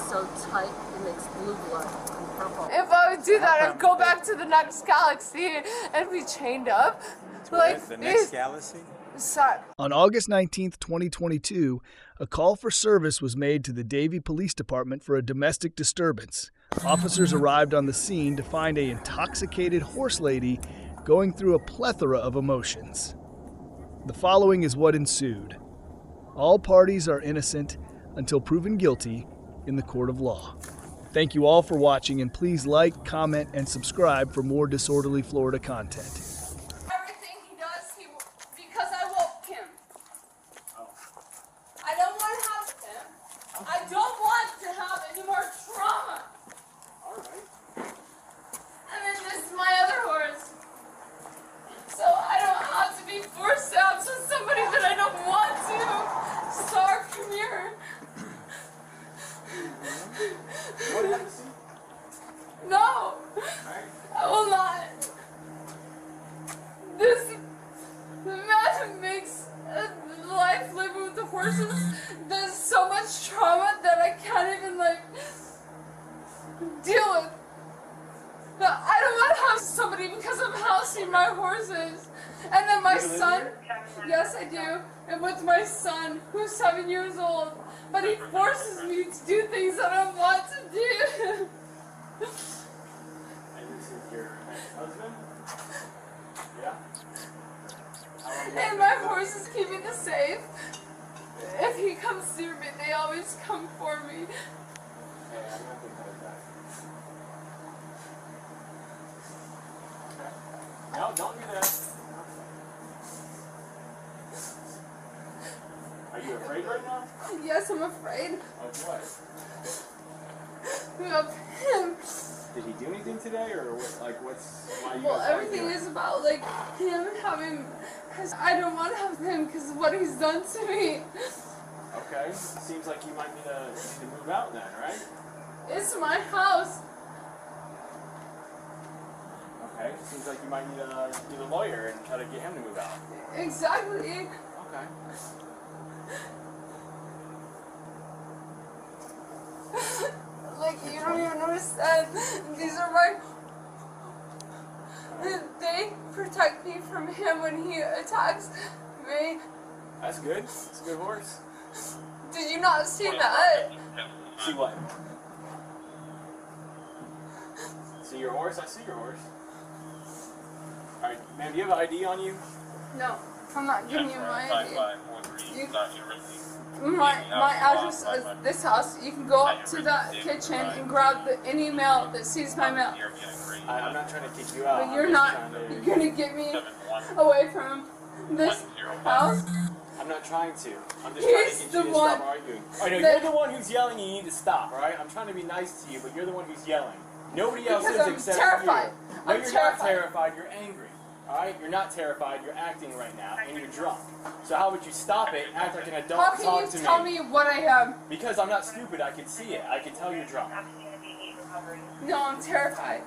so tight it makes blue blood and purple. If I would do that, I'd go back to the next galaxy and be chained up. Like the next galaxy? On August 19th, 2022, a call for service was made to the Davie Police Department for a domestic disturbance. Officers arrived on the scene to find an intoxicated horse lady going through a plethora of emotions. The following is what ensued. All parties are innocent until proven guilty in the court of law. Thank you all for watching, and please like, comment, and subscribe for more Disorderly Florida content. Everything he does, because I woke him. I don't want to have him. I don't want to have any more trauma. And then this is my other horse. So I don't have to be forced out to somebody that I don't want to. Star, come here. What happened? No, I will not. This man makes life living with the horses. There's so much trauma that I can't even deal with. But I don't want to have somebody because I'm housing my horses. And then my son, yes I do, and with my son who's 7 years old, but he forces me to do things that I don't want to do. And this is your ex-husband? Yeah? And my horses keep me safe. If he comes near me, they always come for me. Hey, I'm not going to cut it back. Okay. No, don't do that. Are you afraid right now? Yes, I'm afraid Of what? of him. Did he do anything today, or what, why you Well, guys everything arguing? is about him having, because I don't want to have him because of what he's done to me. Okay, seems like you might need to move out then, right? It's my house. Okay, seems like you might need a lawyer and try to get him to move out. Exactly. Okay. You don't even understand. These are my... They protect me from him when he attacks me. That's good. It's a good horse. Did you not see that? See what? See your horse? I see your horse. Alright, ma'am, do you have an ID on you? No, I'm not giving you my ID. My address is this house. You can go up to the kitchen and grab any mail that sees my mail. I'm not trying to kick you out. But you're gonna get me away from this house. I'm not trying to. I'm just trying to He's get you the to one stop arguing. I know you're the one who's yelling. You need to stop, alright? I'm trying to be nice to you, but you're the one who's yelling. Nobody else is except terrified. you. No, you're not terrified. You're angry. Alright? You're not terrified. You're acting right now, and you're drunk. So how would you stop it? Act like an adult. How can you tell me what I am? Because I'm not stupid. I can see it. I can tell you're drunk. No, I'm terrified.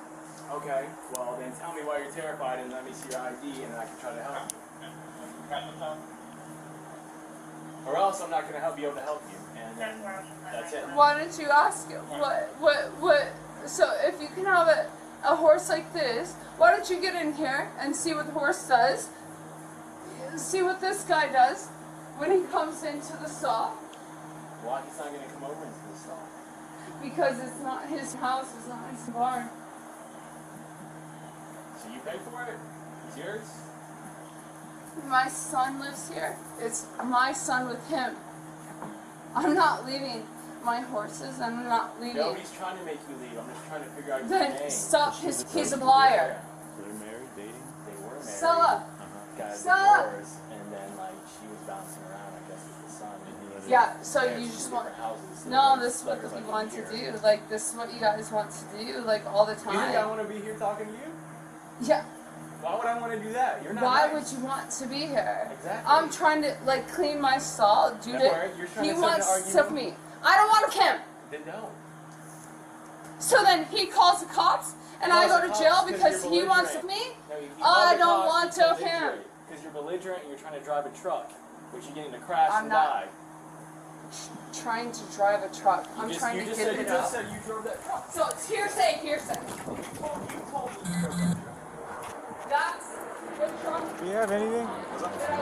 Okay. Well, then tell me why you're terrified, and let me see your ID, and then I can try to help you. Or else I'm not going to be able to help you, and then that's it. Why don't you ask him? What? So if you can have a horse like this, why don't you get in here and see what the horse does? See what this guy does when he comes into the stall? Why he's not going to come over into the stall? Because it's not his house, it's not his barn. So you pay for it? It's yours? My son lives here. It's my son with him. I'm not leaving my horses. I'm not leaving. Nobody's trying to make you leave. I'm just trying to figure out your Then name. stop. He's a liar. They're married, dating? They were married. Stella. Got Stella. divorced, and then she was bouncing around, I guess, with the son. And Yeah, so you just want... houses, No, this is what we want to do. This is what you guys want to do, all the time. You think I want to be here talking to you? Yeah. Why would I want to do that? You're not Why nice. would you want to be here? Exactly. I'm trying to clean my stall. Don't worry, you're trying He to wants argue. to me. I don't want him. Then don't. So then he calls the cops, and I go to jail because he wants me. No, I don't want to him. Because you're belligerent and you're trying to drive a truck, which you're getting to crash I'm and not. die. trying to drive a truck. I'm trying to get it up. said you drove that truck. So it's hearsay. You told me you drove that truck. That's the truck. Do we have anything?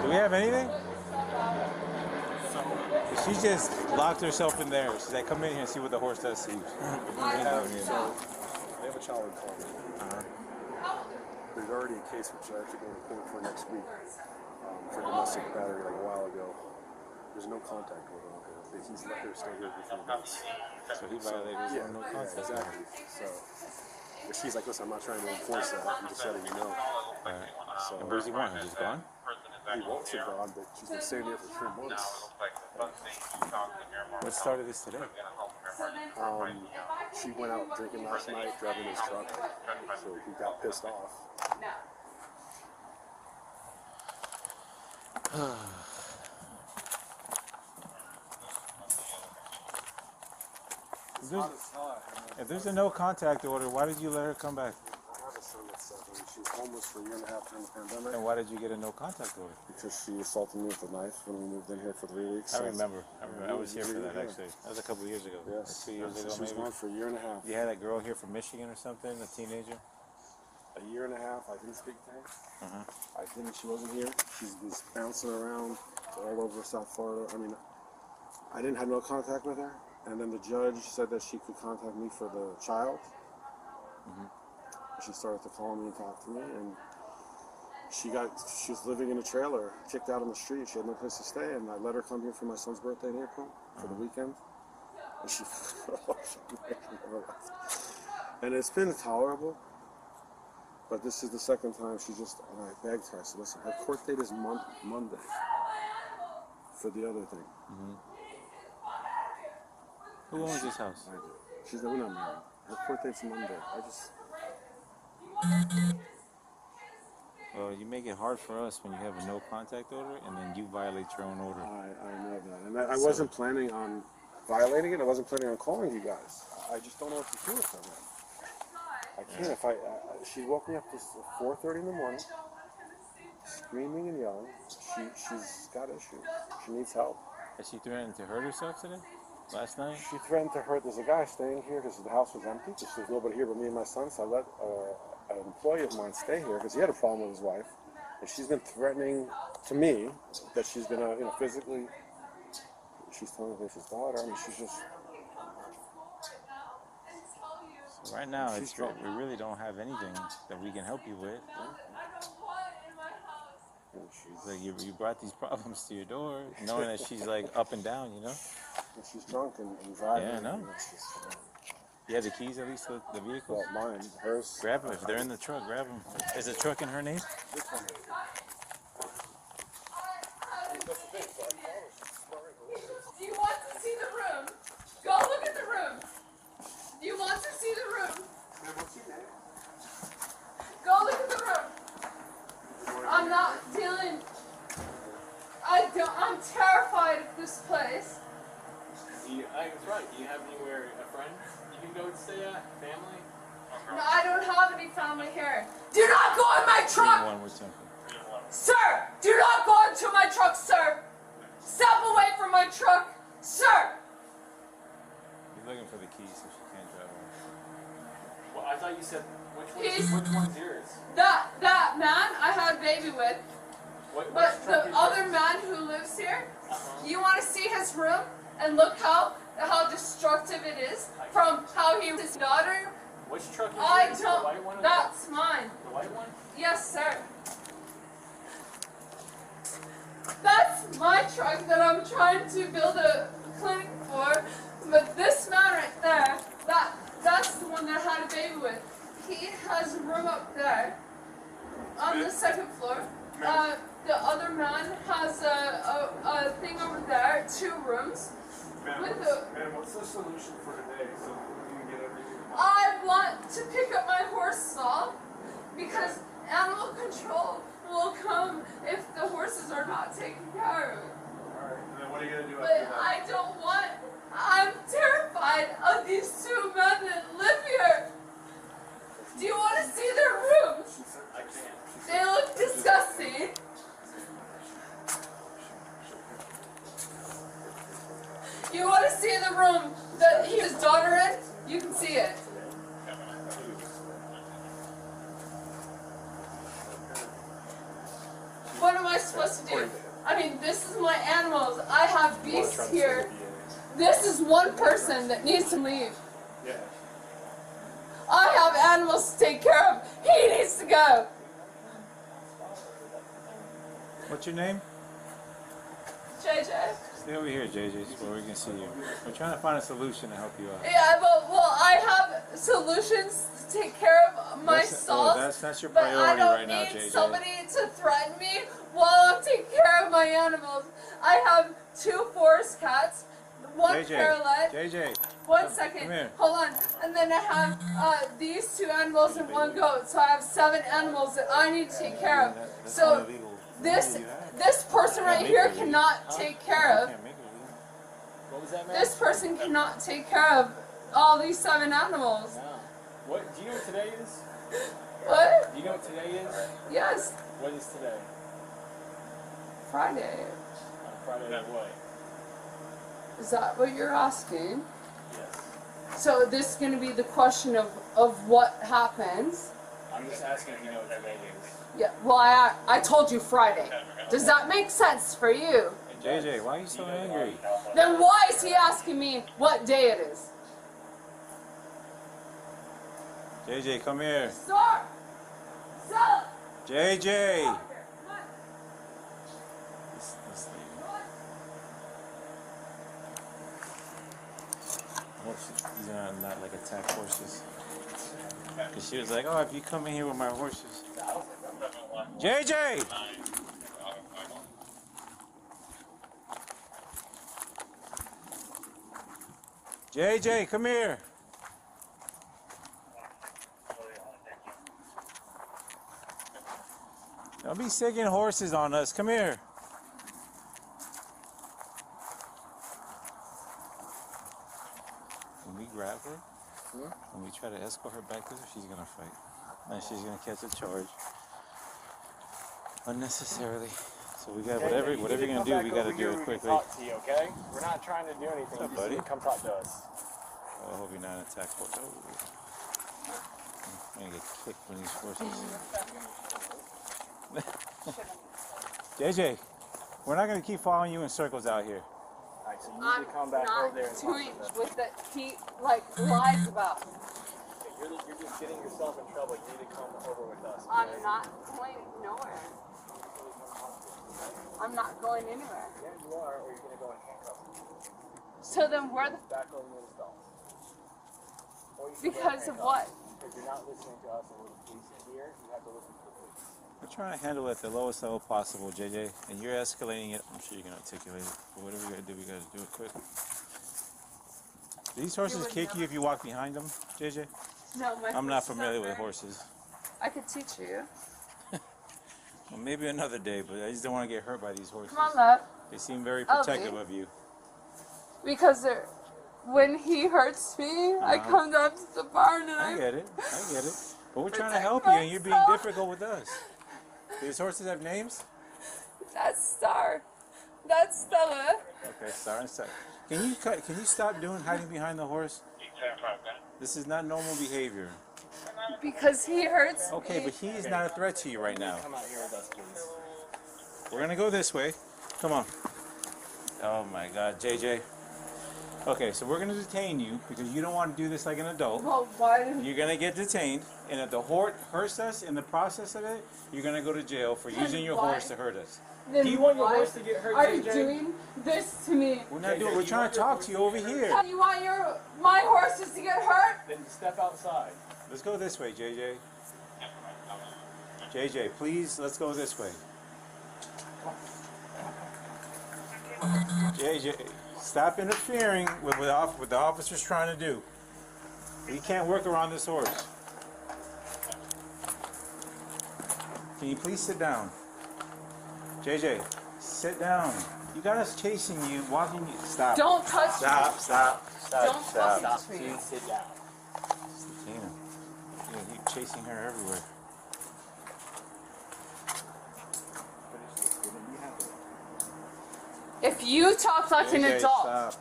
Do we have anything? She just locked herself in there. She's like, come in here and see what the horse does to you. They have a child in court. There's already a case which I have to go to court for next week for domestic battery like a while ago. There's no contact order on her. He's let her stay here for 3 months. So he violated no contact. Exactly. So, but she's like, listen, I'm not trying to enforce that. I'm just letting you know. Right. So, And where's he want? He's just gone? he wants her gone, but she's been staying here for 3 months. What started this today? She went out drinking last night, driving his truck, so he got pissed off. If there's a no contact order, why did you let her come back? I have a son that's 7. She was homeless for a year and a half during the pandemic. And why did you get a no contact order? Because she assaulted me with a knife when we moved in here for 3 weeks. I remember. I was here for that actually. That was a couple years ago. Yes. 2 years ago She was maybe. gone for a year and a half. You had that girl here from Michigan or something, a teenager? A year and a half, I didn't speak to her. She wasn't here. She was bouncing around all over South Florida. I mean, I didn't have no contact with her. And then the judge said that she could contact me for the child. She started to call me and talk to me, and she was living in a trailer, kicked out on the street. She had no place to stay, and I let her come here for my son's birthday in April for the weekend. And she and it's been tolerable, but this is the second time and I begged her. I said, listen, her court date is Monday for the other thing. Who owns this house? I do. She's not married. Her court date's Monday. Well, you make it hard for us when you have a no contact order and then you violate your own order. I know that. And I wasn't planning on violating it. I wasn't planning on calling you guys. I just don't know what to do with her, man. I can't. She woke me up at 4:30 in the morning, screaming and yelling. She's got issues. She needs help. Has she threatened to hurt herself today? Last night? She threatened to hurt. There's a guy staying here because the house was empty. There's nobody here but me and my son. So I let an employee of mine stay here because he had a problem with his wife. And she's been threatening to me that she's going to, physically, she's telling me it's his daughter. I mean, she's just... So right now, She's drunk. we really don't have anything that we can help you with. Like you brought these problems to your door, knowing that she's like up and down, And she's drunk and driving. Yeah, I know. You have the keys at least to the vehicle? Well, mine, hers. Grab them. If they're in the truck, grab them. Is the truck in her name? This one. Do you want to see the room? Go look at the room. Do you want to see the room? Go look at the room. I'm not dealing. I'm terrified of this place. That's right. Do you have anywhere, a friend you can go stay at? Family? No, I don't have any family here. Do not go in my truck! One with something. Sir! Do not go into my truck, sir! Step away from my truck! Sir! You're looking for the keys so she can't drive off. Well, I thought you said which one's yours? That man I had a baby with. But the other man who lives here, you want to see his room and look how destructive it is from how he his daughter. Which truck is I yours? don't. The white one? That's mine. The white one? Yes, sir. That's my truck that I'm trying to build a clinic for. But this man right there, that's the one that I had a baby with. He has a room up there on the second floor. The other man has a thing over there, 2 rooms. Man, what's the solution for today so we can get everything? I want to pick up my horse stall because animal control will come if the horses are not taken care of. Alright, and then what are you going to do But after that? I don't want. I'm terrified of these 2 men that live here. Do you want to see their rooms? I can't. They look disgusting. You want to see the room that his daughter in? You can see it. What am I supposed to do? I mean, this is my animals. I have beasts here. This is one person that needs to leave. Yeah. I have animals to take care of. He needs to go. What's your name? JJ. Stay over here, JJ, so we can see you. We're trying to find a solution to help you out. Yeah, but well, I have solutions to take care of myself. That's your but priority I don't right now, need JJ. somebody to threaten me while I'm taking care of my animals. I have 2 forest cats, 1 JJ, parrot. JJ. One second. Come here. Hold on. And then I have these 2 animals and 1 goat. So I have 7 animals that I need to take care of. That's So not illegal. this person right here cannot take care of. What was that, man? This person cannot take care of all these 7 animals. No. What? Do you know what today is? What? Do you know what today is? Yes. What is today? Friday. On Friday of what? Is that what you're asking? Yes. So this is going to be the question of what happens. I'm just asking if you know what today is. Yeah. Well, I told you Friday. Does that make sense for you? JJ, why are you so angry? Then why is he asking me what day it is? JJ, come here. Stop! Stop! JJ! Come on. This lady. I hope these are not like attack horses. Because she was like, oh, if you come in here with my horses. JJ! JJ, come here. Don't be sicking horses on us. Come here. When we grab her, when we try to escort her back to her, she's gonna fight. And she's gonna catch a charge. Unnecessarily. So we got whatever you're gonna do, we gotta do it quickly. Talk to you, okay? We're not trying to do anything. What's up, You just buddy? need to come talk to us. Oh, I hope you're not an attack horse. Oh. I'm gonna get kicked from these horses. JJ, we're not gonna keep following you in circles out here. Alright, so you need I'm to come back not over there and talk doing to us. what that he lies about. You're just getting yourself in trouble. You need to come over with us. I'm okay? not going nowhere. I'm not going anywhere. Yeah, you are, or you're gonna go in handcuffs. So then where the Back over in the stall. Or you can go in because of what? Because you're not listening to us and we're the police in here. You have to listen to the police. We're trying to handle it at the lowest level possible, JJ, and you're escalating it. I'm sure you can articulate it. But whatever we gotta do, we gotta do it quick. Do these horses kick you if you walk behind them, JJ? No, my I'm not horse is familiar with there. horses. I could teach you. Well, maybe another day, but I just don't want to get hurt by these horses. Come on, love. They seem very I'll protective leave. of you. Because when he hurts me, I come down to the barn and I I get it. I get it. But we're trying to protect help you, and you're being myself. difficult with us. These horses have names? That's Star. That's Stella. Okay, Star and Star. Can you stop hiding behind the horse? This is not normal behavior. Because he hurts Okay, me. but he is not a threat to you right now. Come out here with us, please. We're gonna go this way. Come on. Oh my God, JJ. Okay, so we're gonna detain you because you don't want to do this like an adult. Well, why did You're gonna get detained, and if the horse hurts us in the process of it, you're gonna go to jail for using your why? horse to hurt us. then Do you want your why horse to get hurt, are you JJ? doing this to me? We're not JJ, doing. We're you trying want to your talk horse to you to over get here. You want my horses to get hurt? Then step outside. Let's go this way, JJ. JJ, please, let's go this way. JJ, stop interfering with what the officer's trying to do. We can't work around this horse. Can you please sit down? JJ, sit down. You got us chasing you, walking you. Stop. Don't touch Stop, me. stop, stop, Don't stop. touch me. Please sit down. It's the Tina. You keep chasing her everywhere. If you talk like an JJ, adult, stop.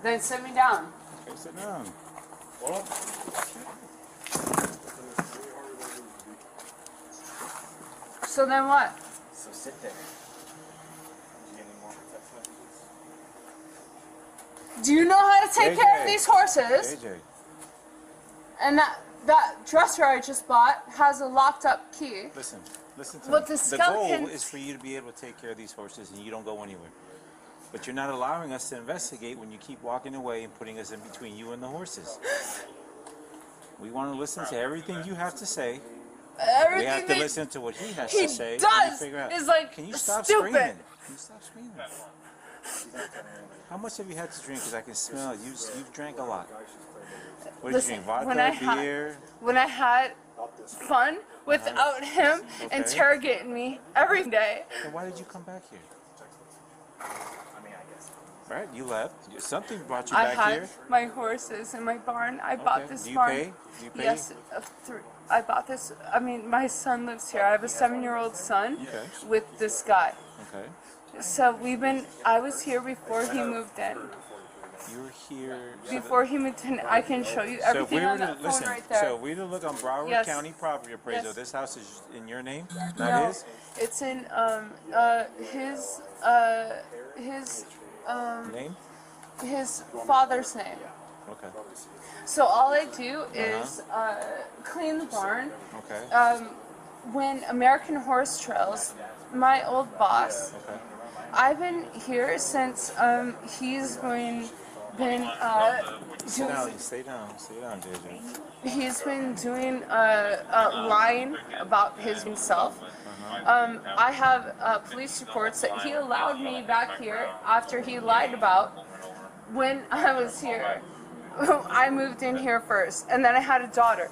Then sit me down. Okay, sit down. Well, So then what? so sit there. Did you get any more text messages? Do you know how to take care of JJ. these horses? JJ. And that dresser I just bought has a locked up key. Listen to What me. the The goal skeleton- is for you to be able to take care of these horses and you don't go anywhere. But you're not allowing us to investigate when you keep walking away and putting us in between you and the horses. We want to listen to everything you have to say. Everything We have to that listen to what he has he to say. and does figure out. is like Can you stop stupid. screaming? Can you stop screaming? How much have you had to drink? Because I can smell it. You've drank a lot. What did Listen, you drink? when Vodka, I beer? When I had fun without him Okay. interrogating me every day. Then why did you come back here? I mean, I guess. Right, you left. Something brought you I back had here. my horses in my barn. I bought Okay. this Do you barn. pay? Do you pay? Yes, I bought this. I mean, my son lives here. I have a 7-year-old son Okay. with this guy. Okay. So I was here before he moved in. You were here. Before he moved in, I can show you So if everything we were on to that phone listen, right there. so if we were to look on Broward Yes. County property appraisal, Yes. this house is in your name, not No, his. it's in Name? his father's name. Okay. So all I do is clean the barn. Okay. When American Horse Trails, my old boss, Okay. I've been here since he's been Sit down. Stay down. Stay down, JJ. he's been doing lying about himself. I have police reports that he allowed me back here after he lied about when I was here. I moved in here first, and then I had a daughter.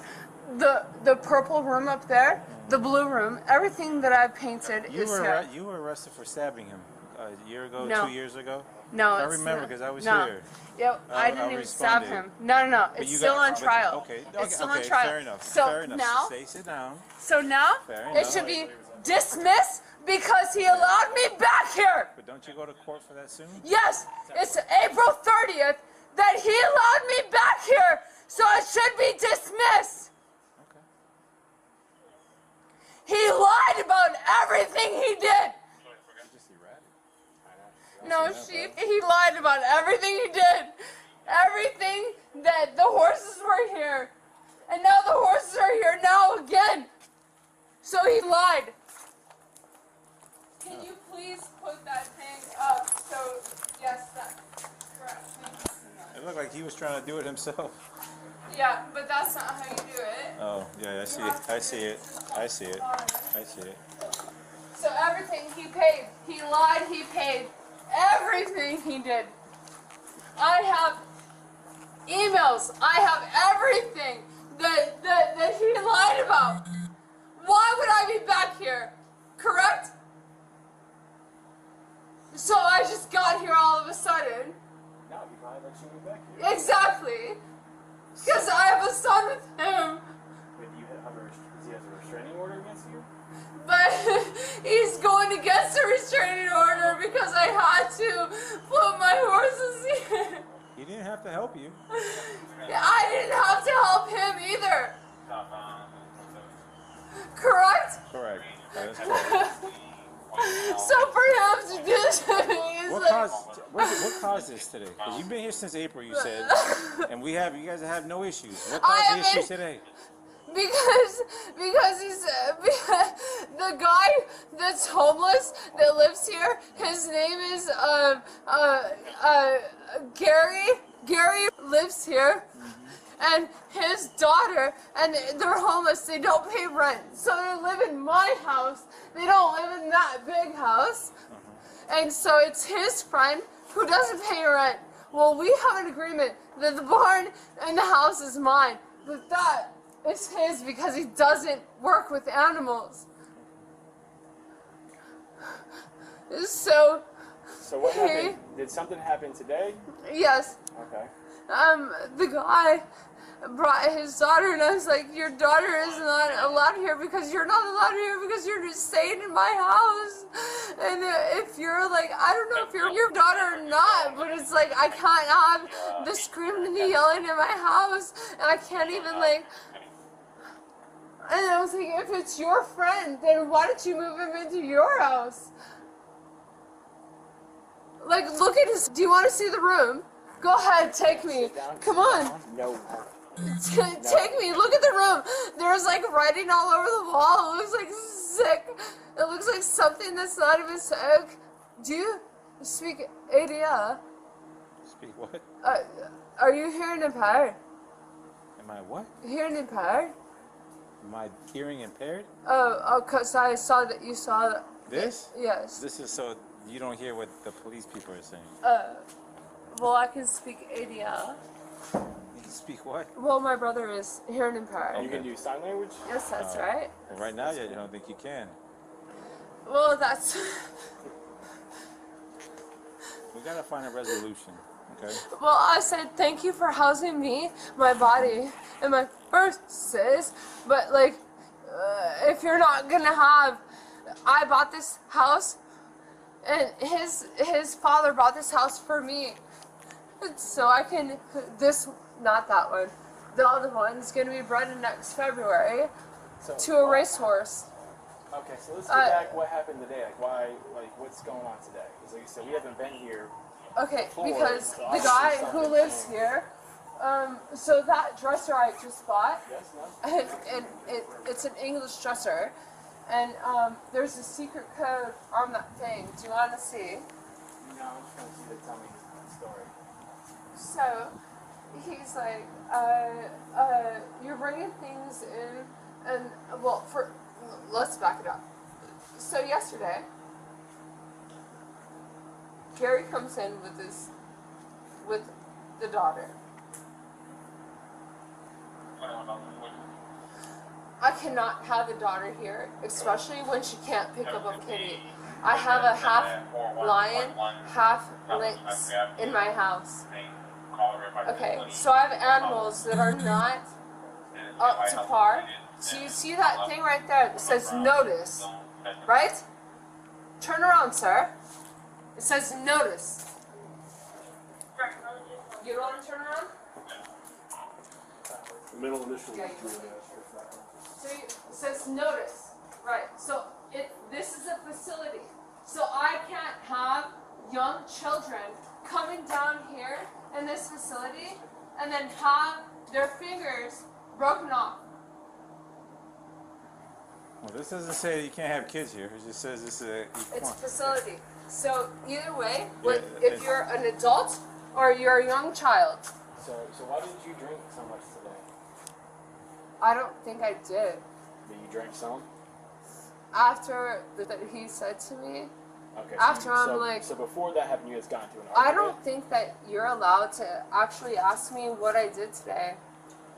The purple room up there, the blue room, everything that I've painted is here. You were arrested for stabbing him a year ago, No. 2 years ago. No, I it's remember not. because I was No. here. Yep, I didn't I even stab responded. him. No, But it's you still got- on but- trial. Okay. It's still on okay, trial. Fair enough. So fair enough. now, Sit down. so now Fair it enough. should be dismissed because he allowed me back here. But don't you go to court for that soon? Yes, it's April 30th that he allowed me back here, so it should be dismissed. Okay. He lied about everything he did. Just erratic. No, he lied about everything he did. Everything that the horses were here. And now the horses are here now again. So he lied. Can you please put that thing up? So, yes, that's correct. It looked like he was trying to do it himself. Yeah, but that's not how you do it. Oh, yeah, I see it. I see it. I see it. I see it. So everything he paid. He lied, he paid. Everything he did. I have emails. I have everything that he lied about. Why would I be back here? Correct? So I just got here all of a sudden. No, he probably let you move back here. Exactly. Because I have a son with him. But do you does he have a restraining order against you? But he's going against a restraining order because I had to put my horses here. He didn't have to help you. I didn't have to help him either. Correct? Correct. That is correct. So for him to do this to me is What caused this today? Because you've been here since April, you said, and you guys have no issues. What I caused the haven't- issues today? because he's the guy that's homeless that lives here. His name is Gary. Gary lives here, and his daughter, and they're homeless. They don't pay rent, so they live in my house. They don't live in that big house, and so it's his friend who doesn't pay rent. Well, we have an agreement that the barn and the house is mine, but that is his because he doesn't work with animals. So what happened? Did something happen today? yes, Okay. the guy brought his daughter, and I was like, your daughter is not allowed here because you're not allowed here because you're just staying in my house. And if you're like, I don't know if you're your daughter or not, but it's like, I can't have the screaming and the yelling in my house, and I can't even like, and I was like, if it's your friend, then why don't you move him into your house? Like, look at his, do you want to see the room? Go ahead, take me. Come on. No. Take me. Look at the room. There's like writing all over the wall. It looks like sick. It looks like something that's not even sick. Do you speak ADL? Speak what? Are you hearing impaired? Am I what? Hearing impaired? Am I hearing impaired? Oh, cause I saw that you saw that. This? Yes. This is so you don't hear what the police people are saying. Well, I can speak ADL. You can speak what? Well, my brother is hearing impaired. You can do sign language? Yes, that's right. Well, right now, I don't think you can. Well, that's. We gotta find a resolution, okay? Well, I said thank you for housing me, my body, and my purses. But like, if you're not gonna have, I bought this house, and his father bought this house for me, so I can not that one. The other one's gonna be bred in next February to a racehorse. Okay, so let's get back what happened today. Like, why, like, what's going on today? Because, like you said, we haven't been here. Okay, before, because so the obviously guy who something lives changed. here, so that dresser I just bought, Yes, no? and it's an English dresser, and there's a secret code on that thing. Do you want to see? No, I'm just going to see you to tell me the story. So he's like, you're bringing things in, and well, let's back it up. So yesterday, Gary comes in with the daughter. I cannot have the daughter here, especially when she can't pick up a kitty. I have a half lion, half lynx in my house. Okay, so I have animals that are not up to par. So you see that thing right there that says notice, right? Turn around, sir. It says notice. You don't want to turn around? The middle initial. Yeah, you So it says notice, right? So this is a facility. So I can't have young children coming down here in this facility and then have their fingers broken off. Well, this doesn't say that you can't have kids here. It just says this is It's a facility. So either way, if you're an adult or you're a young child. So why did you drink so much today? I don't think I did. Did you drink some? After that he said to me, Okay. After I'm like- So before that happened, you guys got into an I argument? don't think that you're allowed to actually ask me what I did today.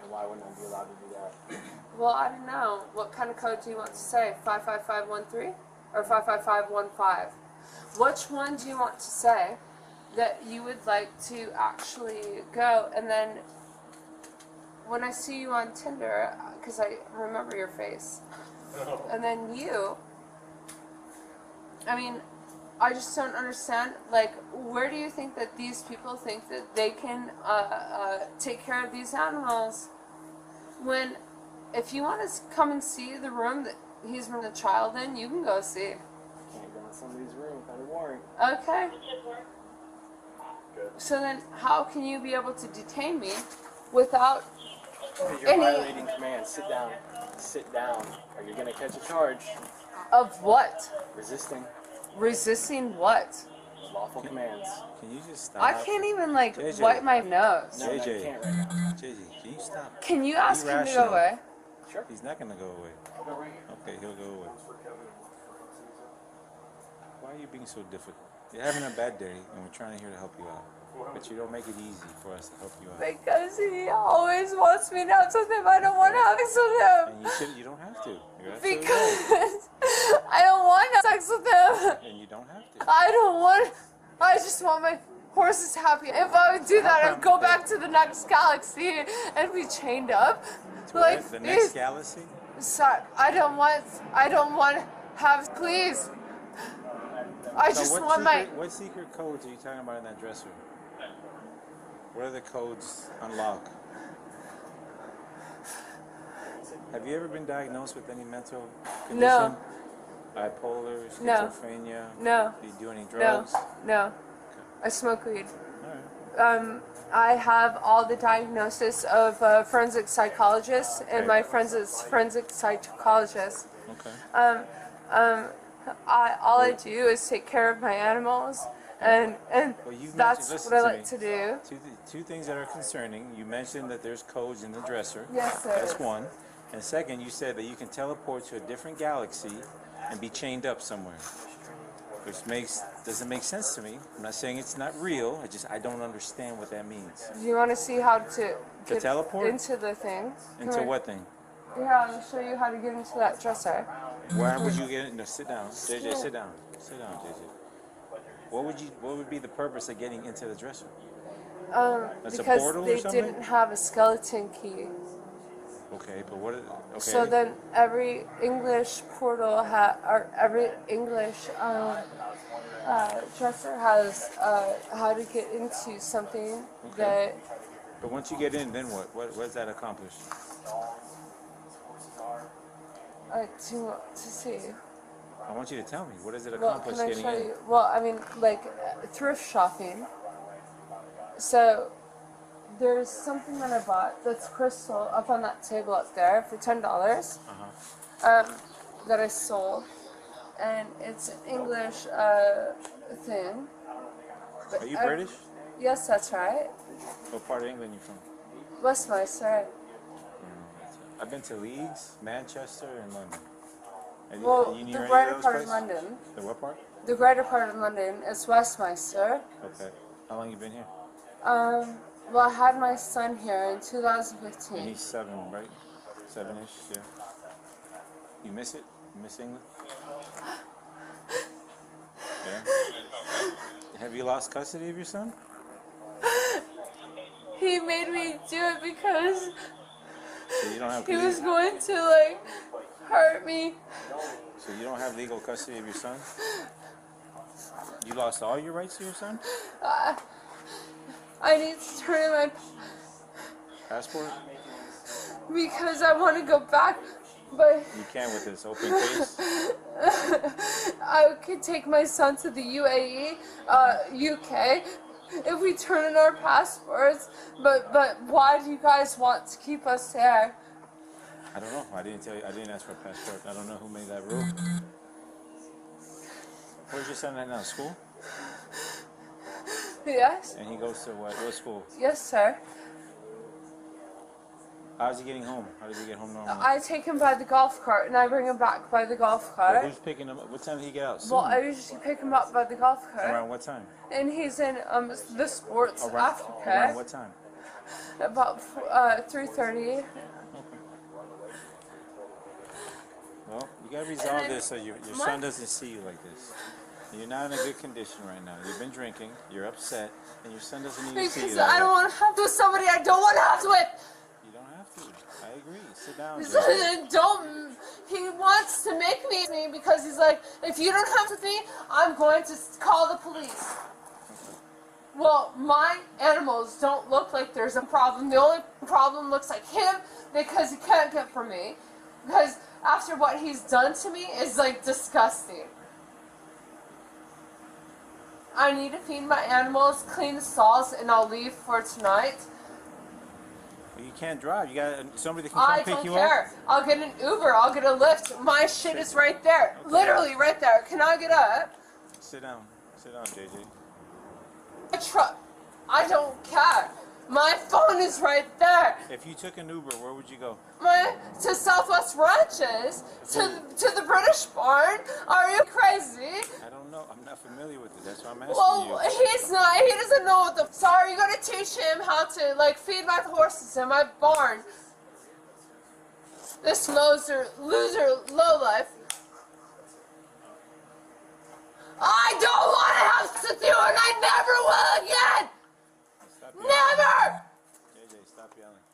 And why wouldn't I be allowed to do that? Well, I don't know. What kind of code do you want to say? 55513 or 55515? Which one do you want to say that you would like to actually go? And then when I see you on Tinder, because I remember your face, and then you, I mean, I just don't understand, like, where do you think that these people think that they can take care of these animals? When, if you want to come and see the room that he's been a child in, you can go see. Can't go in somebody's room without a warrant. Okay. Good. So then how can you be able to detain me without You're any violating commands. Sit down. Sit down, or you're gonna catch a charge. of what? Resisting Resisting what? lawful commands. Can you just stop? I can't even like JJ. wipe my nose. No, you JJ. can't right now. JJ, can you stop? Can you ask him to rational. go away? Sure. He's not gonna go away. I'll go right here. Okay, he'll go away. Why are you being so difficult? You're having a bad day, and we're trying here to help you out. But you don't make it easy for us to help you out. Because he always wants me to have sex with him. I don't want to have sex with him. And you don't have to. You're absolutely right. Because I don't want to have sex with him. And you don't have to. I don't want. I just want my horses happy. If I would do that, I'd go back to the next galaxy and be chained up. Like The next galaxy? Sorry, I don't want to have, please. I So just want what secret codes are you talking about in that dresser? What are the codes unlock? Have you ever been diagnosed with any mental condition? No. Bipolar, No. schizophrenia? No. Do you do any drugs? No. I smoke weed. Alright. I have all the diagnosis of a forensic psychologist and my friend's a forensic psychologist. Okay. All I do is take care of my animals, and Well, you that's mentioned- what I listen like to do. Two things that are concerning. You mentioned that there's codes in the dresser. Yes, there That's is. one. And second, you said that you can teleport to a different galaxy and be chained up somewhere. Which doesn't make sense to me. I'm not saying it's not real. I don't understand what that means. Do you want to see how to get teleport? into the thing? Into what thing? Yeah, I'll show you how to get into that dresser. Where would you get it? No, sit down. JJ, sit down. Sit down, JJ. What would be the purpose of getting into the dresser? That's a Because portal or they something? didn't have a skeleton key. Okay, but what? Okay. So then every English portal or every English dresser has how to get into something that. But once you get in, then what? What does that accomplish? To see. I want you to tell me. What does it Well, accomplish can I getting show in? you? Well, I mean, like thrift shopping. So there's something that I bought that's crystal up on that table up there for $10. That I sold, and it's an English thing. But Are you British? Yes, that's right. What part of England you from? Westminster. I've been to Leeds, Manchester, and London. Well, you the near any greater those part of places? London. The what part? The greater part of London is Westminster. Okay. How long you been here? Well, I had my son here in And 2015. he's 7, right? 7-ish, yeah. You miss it? You miss England? Yeah. Have you lost custody of your son? He made me do it because So you don't have he was going to like hurt me. So you don't have legal custody of your son? You lost all your rights to your son? I need to turn in my Passport? because I want to go back, but You can with this open case. I could take my son to the UAE, UK, if we turn in our passports. But why do you guys want to keep us there? I don't know. I didn't tell you. I didn't ask for a passport. I don't know who made that rule. Where's your son at now? School? Yes. And he goes to what school? Yes, sir. How's he getting home? How does he get home normally? I take him by the golf cart and I bring him back by the golf Well, cart. who's picking him up? What time did he get out? Soon? Well, I usually pick him up by the golf cart. Around what time? And he's in the sports Around aftercare. what time? About 3:30. Well, you gotta resolve this so your son doesn't see you like this. You're not in a good condition right now. You've been drinking, you're upset, and your son doesn't need to see you Because that I don't way. want to have to with somebody I don't want to have to with. You don't have to. I agree. Sit down. Jay. He wants to make me because he's like, if you don't have to me, I'm going to call the police. Well, my animals don't look like there's a problem. The only problem looks like him because he can't get from me. Because after what he's done to me is like disgusting. I need to feed my animals, clean the stalls, and I'll leave for tonight. You can't drive. You got somebody that can come pick you up. I don't care. I'll get an Uber. I'll get a Lyft. My shit is right there. Okay. Literally right there. Can I get up? Sit down. Sit down, JJ. I don't care. My phone is right there. If you took an Uber, where would you go? To Southwest Ranches, to the British barn. Are you crazy? I don't know. I'm not familiar with it. That's why I'm asking Well, you. he's not. He doesn't know what the. So are you gonna teach him how to like feed my horses in my barn? This loser, lowlife. I don't want to have with you, and I never will again. Stop yelling. Never. JJ, stop yelling.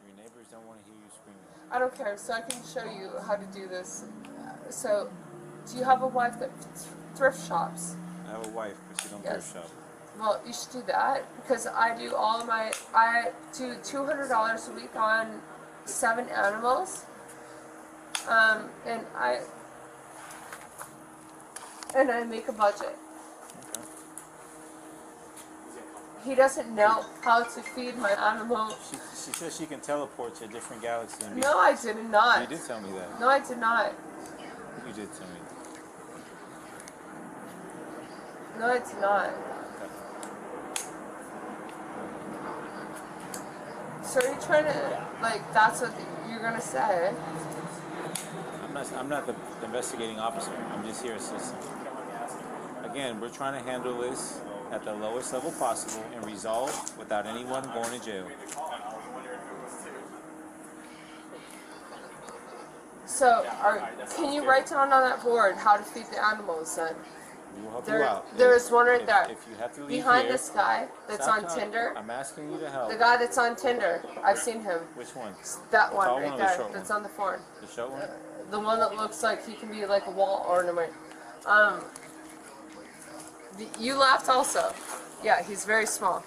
Your neighbors don't want to hear you screaming. I don't care. So I can show you how to do this. So, do you have a wife that thrift shops? I have a wife, but she don't Yes. thrift shop. Well, you should do that because I do all of my. I do $200 a week on 7 animals, and I make a budget. He doesn't know how to feed my animal. She says she can teleport to a different galaxy. And No, I did not. You did tell me that. No, I did not. You did tell me that. No, I did not. So are you trying to, like, that's what you're gonna say? I'm not the investigating officer. I'm just here assisting. Again, we're trying to handle this at the lowest level possible and resolve without anyone going to jail. So, can you write down on that board how to feed the animals then? We will help you out. There's one right there. If you have to leave Behind here, this guy that's stop on talking. Tinder. I'm asking you to help. The guy that's on Tinder. I've seen him. Which one? That one Tall right one or the there short that's one? on the phone. The short one? The one that looks like he can be like a wall ornament. You laughed also. Yeah, he's very small.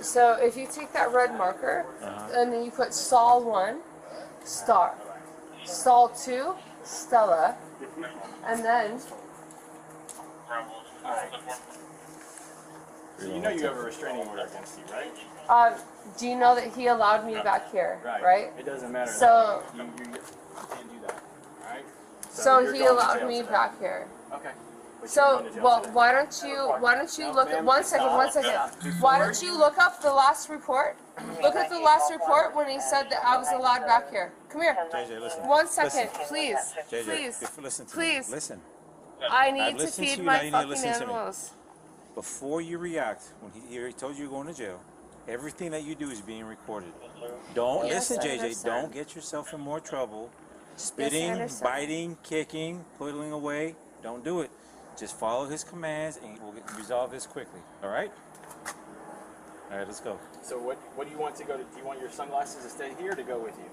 So if you take that red marker and then you put Saul 1, star. Saul 2, Stella. And then... So you know you have a restraining order against you, right? Do you know that he allowed me back here, right? It doesn't matter. So- you can't do that. All right. So you're he going to allowed jail me today. back here. Okay. But you're So, going to jail well, today. why don't you look at, one second. Why don't you look up the last report? Look at the last report when he said that I was allowed back here. Come here. JJ, listen. 1 second, Listen. please. JJ, Please. listen to Please. me. Listen. I I've need to listened to feed you, my now you need to fucking listen to me. animals. Before you react, when he told you you're going to jail, everything that you do is being recorded. Don't Yes, listen, I JJ. understand. Don't get yourself in more trouble. Spitting, understand. biting, kicking, pulling away. Don't do it. Just follow his commands, and we'll resolve this quickly. All right? All right, let's go. So what do you want to go to? Do you want your sunglasses to stay here or to go with you?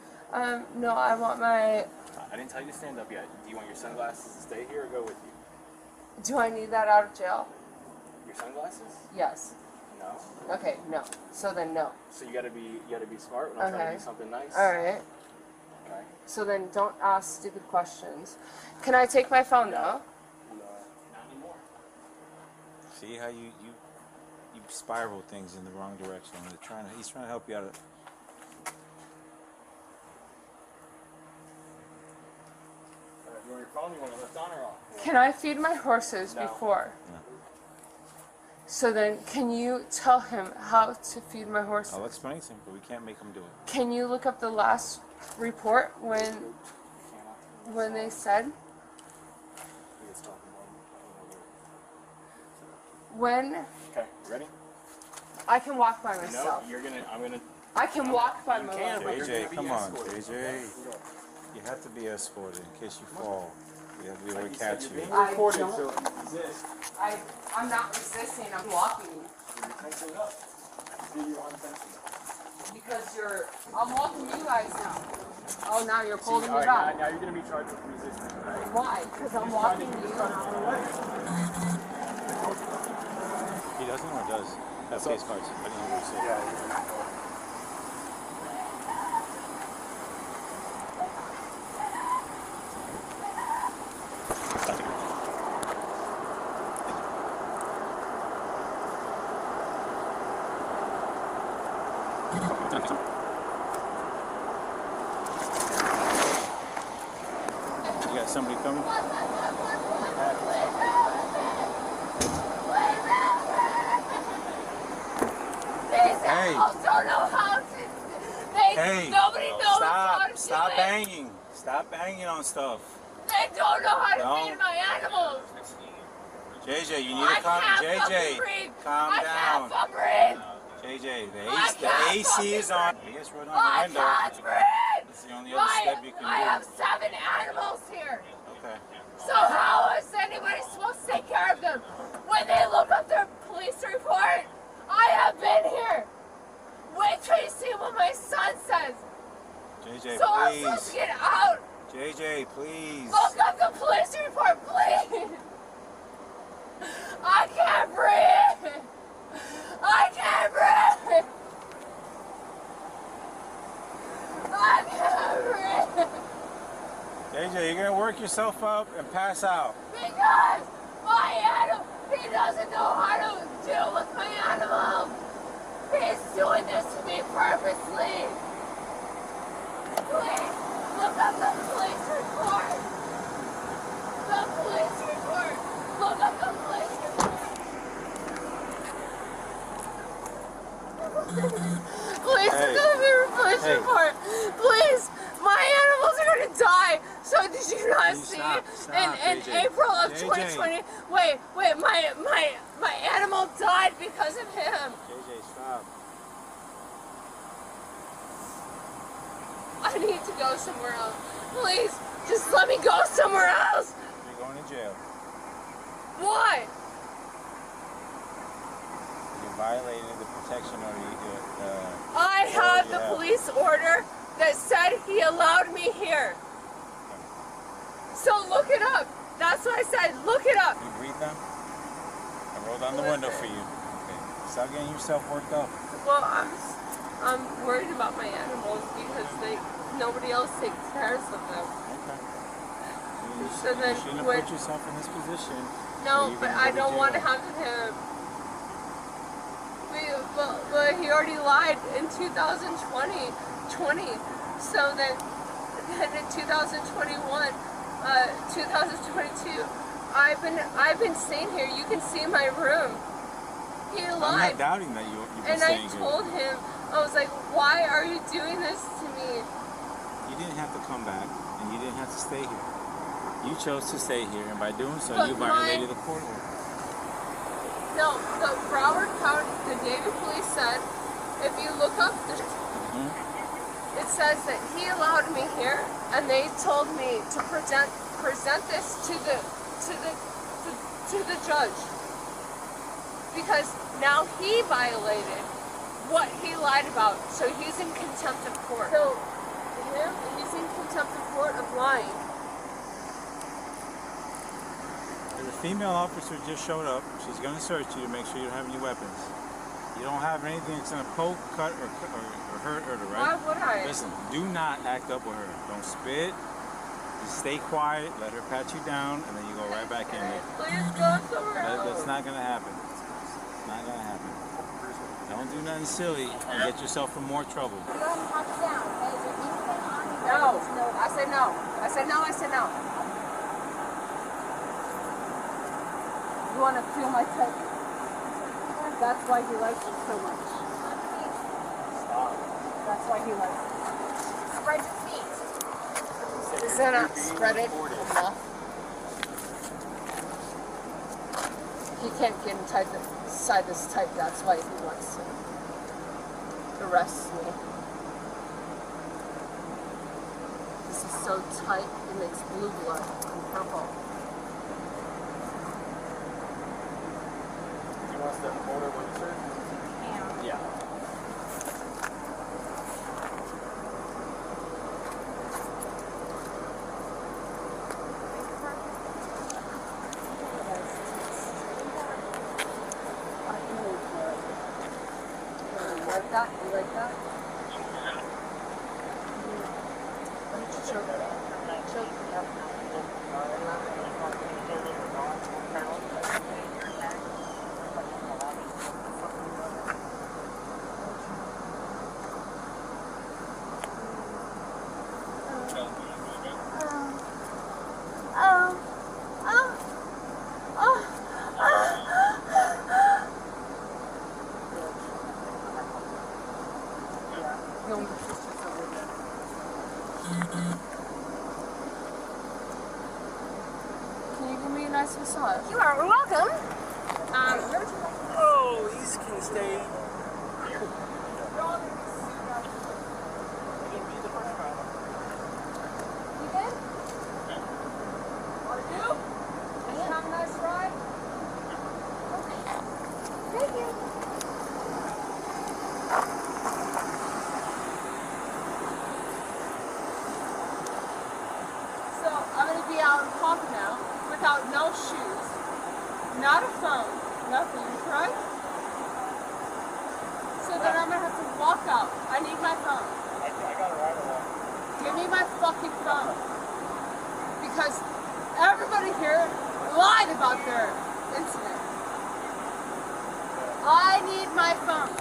No, I want my. I didn't tell you to stand up yet. Do you want your sunglasses to stay here or go with you? Do I need that out of jail? Your sunglasses? Yes. No. Okay, no. So then no. So you gotta be smart when I'm trying Okay. to do something nice. All right. Okay. So then don't ask stupid questions. Can I take my phone though? Not anymore. See how you spiral things in the wrong direction. He's trying to help you out. You want your phone? You want it left on or off? Can I feed my horses No. before? No. So then, can you tell him how to feed my horses? I'll explain to him, but we can't make him do it. Can you look up the last report when they said when Okay, ready? I can walk by No, myself? I'm gonna. I can walk by You my can, own. but you're JJ, gonna be come on, escorted. JJ. You have to be escorted in case you fall. We have to be able to catch You're you. being I recorded, don't- so resist. I'm not resisting. I'm walking You're tensing up. Do your untensing. because I'm walking you guys now. Oh, now you're pulling me All right, back. now you're gonna be charged with resistance, right? Why? Because I'm walking you. He doesn't or does? Have face cards. I didn't hear what you said. Yeah. You got somebody coming? Hey. Don't know how to. Hey. Nobody knows how to Stop do it. banging. Stop banging on stuff. They don't know how to Don't. feed my animals. JJ, you need I to calm. can't fucking JJ, breathe. calm I down. can't fucking breathe. JJ, I the can't AC is on. fucking I guess right I on the window. can't breathe. That's the only other step you can I have do. 7 animals here. Okay. So how is anybody supposed to take care of them? When they look up their police report, I have been here. Wait till you see what my son says. JJ, So I'm supposed to please. get out. JJ, please. Look up the police report, please. I can't breathe. I can't breathe. I can't breathe. JJ, you're gonna work yourself up and pass out. Because my animal, he doesn't know how to deal with my animal. He's doing this to me purposely. Please, look up the police report. The police report. Look up the police report. Please, Hey. look up the police Hey. report. Please, my animals are gonna die. So did you not Please see? stop, in JJ. April of JJ. 2020. Wait, my animal died because of him. JJ, stop. I need to go somewhere else. Please, just let me go somewhere else. You're going to jail. Why? You violated the protection order. I have the yeah. police order that said he allowed me here. So look it up. That's what I said. Look it up. You breathe now? I rolled down the window for you. Okay. Stop getting yourself worked up. Well, I'm worried about my animals because nobody else takes care of them. Okay. So then you shouldn't have what- put yourself in this position. No, You're but gonna I go to don't want to jail. have him. But he already lied in 2020. So then in 2021, 2022, I've been staying here. You can see my room. He I'm lied. not doubting that you've been And I staying here. told him, I was like, why are you doing this to me? You didn't have to come back, and you didn't have to stay here. You chose to stay here, and by doing so, But you violated the court order. No, the Broward County, the Davie police said, if you look up the, it says that he allowed me here, and they told me to present this to the judge, because now he violated what he lied about, so he's in contempt of court. So he's in contempt of court of lying. The female officer just showed up. She's going to search you to make sure you don't have any weapons. You don't have anything that's going to poke, cut, or hurt her, right? Why would I? Listen, do not act up with her. Don't spit. Just stay quiet. Let her pat you down, and then you go right back in there. Please go somewhere else. That's not going to happen. It's not going to happen. Don't do nothing silly and get yourself in more trouble. You don't have to down, okay? Is there anything on you? No. I said no. I said no. I said no. You want to feel my touch? That's why he likes it so much. That's why he likes it. Spread your feet. Is that not spread it enough? He can't get inside this tight. That's why he wants to arrest me. This is so tight. It makes blue blood and purple. Wants the owner with the Yeah. You like that? You like that? Choke it up. Can you give me a nice massage? You are welcome. Oh, these can stay. You good? Are you? after you, correct? So then I'm gonna have to walk out. I need my phone. I got a ride along. Give me my fucking phone. Because everybody here lied about their incident. I need my phone.